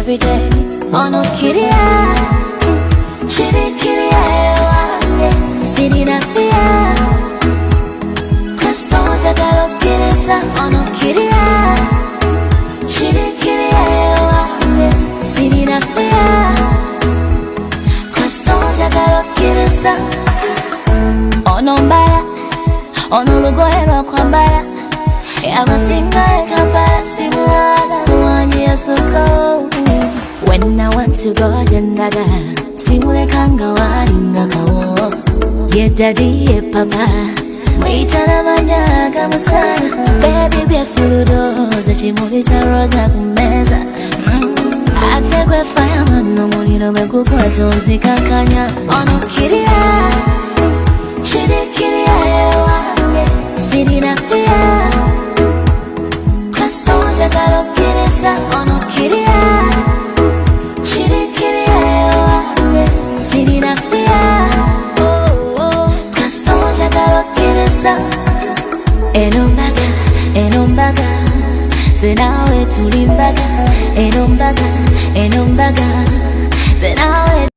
every day. Ono kiria, chiri kiria wange, sirina fear. Questo jagalo kiresa, ono kiria, chiri kiria wange, sirina fear. Questo jagalo kiresa. Ono mbaya, ono lugoye lwa kwambala. Abasinga ekambala simulaga mwanyi yasuko. When I want to go jendaga simulekanga walinga kawo. Ye daddy ye papa mwitana manyaga musana. Baby byefuludoza chimuli cha roza kumeza. Atekwe fireman nomuliro megukwata onzikankanya. Ono kiria, chiri kiria ewange, sirina fear. Jagalo kiresa, ono kiria, chiri kiria wange, sirina fear. Kasto jagalo kiresa. Enombaga, zenawe tulimbaga. Enombaga, zenawe.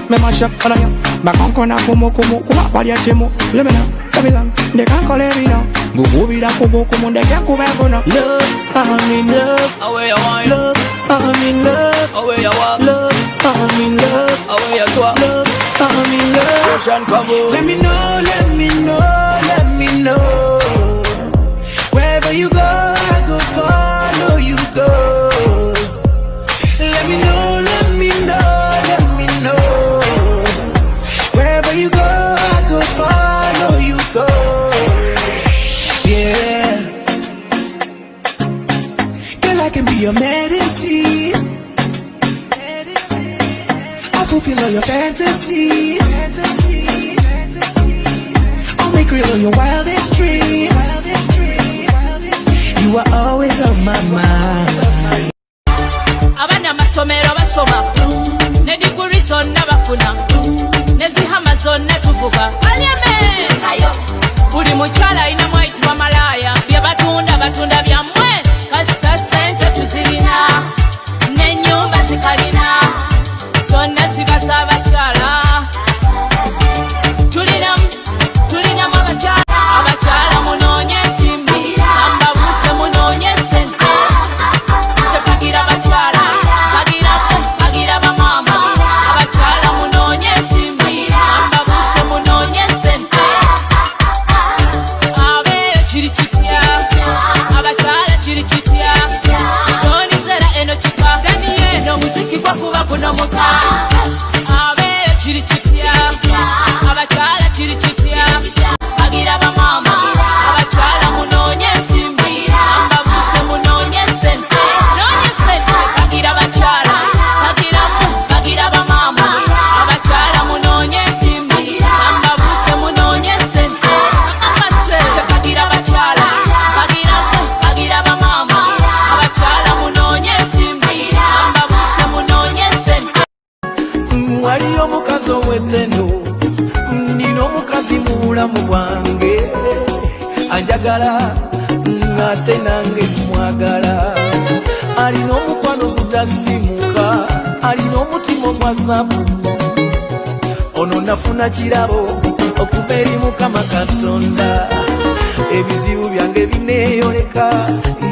Me mash up on you, back on corner, como, kuma paria chemo, lemena, Babylon, they can't call every now. Go be da como, they can't go back on. Love, I'm in love, away you want. Love, I'm in love, away you walk. Love, I'm in love, away you talk. Love, I'm in love. Ocean come on. Let me know, wherever you go, I go follow you go. Let me know. Wherever you go, I go follow you go. Yeah, girl, I can be your medicine. I'll fulfill all your fantasies. I'll make real all your wildest dreams. You are always on my mind. Abana masomero basoma, ne degree zonna bafuna, ne zihama zonna tuvuga. Aliame kayo, buli mukyala ina mwayitibwa malaya. Bye batunda byammwe, kasita sente tuzirina, n'ennyumba zikalina, zonna zibasa abakyala. Tulinamu abakyala munoonye ensimbi, ambabuuse munoonye sente. Nze pagira abakyala, pagira bamama, abakyala munoonye ensimbi, ambabuuse munoonye sente. Abeeyo kiri kitya, abakyala kiri kitya, tonizera eno kika, gani eno muziki gwakuba guno muka. Abeeyo kiri kitya, abakyala kiri kitya, pagira bamama, abakyala munoonye ensimbi, ambabuuse munoonye sente. Noonye sente, pagira abakyala, pagira bamama, abakyala munoonye ensimbi, ambabuuse munoonye sente. Akaseze pagira abakyala, pagira bamama, abakyala munoonye ensimbi, ambabuuse munoonye sente. Waliyo omukazi ow'ettendo, nina omukazi mu bulamu bwange, anjagala ate nange mwagala. Alina omukwano gutasimuka, alina omutima ogwa zaabu. Ono nafuna kirabo okuva eri Mukama Katonda. Ebizibu byange bineeyoleka,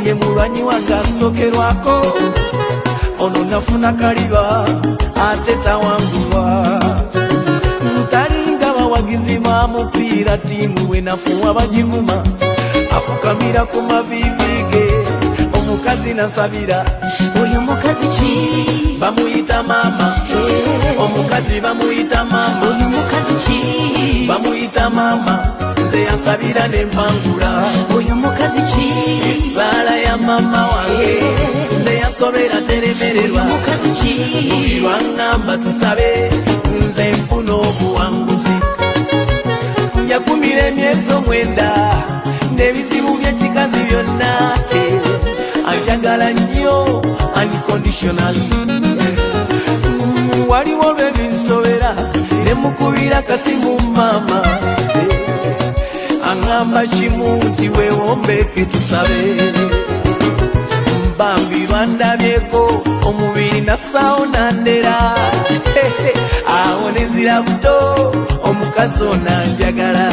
ye mulwanyi wange asookerwako. Ono nafuna kaliba ate tawangulwa. Talinga bawagizi ba mupiira ttiimu bwe nafuwa bagivuma, afukamira ku mavivi ge. Omukazi nasabira, Oyo mukazi ki? bamuyita mama. Omukazi bamuyita mama. Oyo mukazi ki? Bamuyita mama. Nze yansabira ne mpangula. Oyo mukazi ki? Essaala ya mama wange nze yasobera teremererwa. Oyo mukazi ki? Buli lwaŋŋamba tusabe nze nfuna obuwanguzi. Yakumira emyezi 9 n'ebizibu by'ekikazi byonna. Anjagala nnyo unconditionally. Waliwo lwe binsobera ne mukubira kasimu mama. Aŋŋamba kimu nti weewombeke tusabe. bambi lwandabyeko omubiri nasaawo nandera awo nenzira buto omukazi onanjagala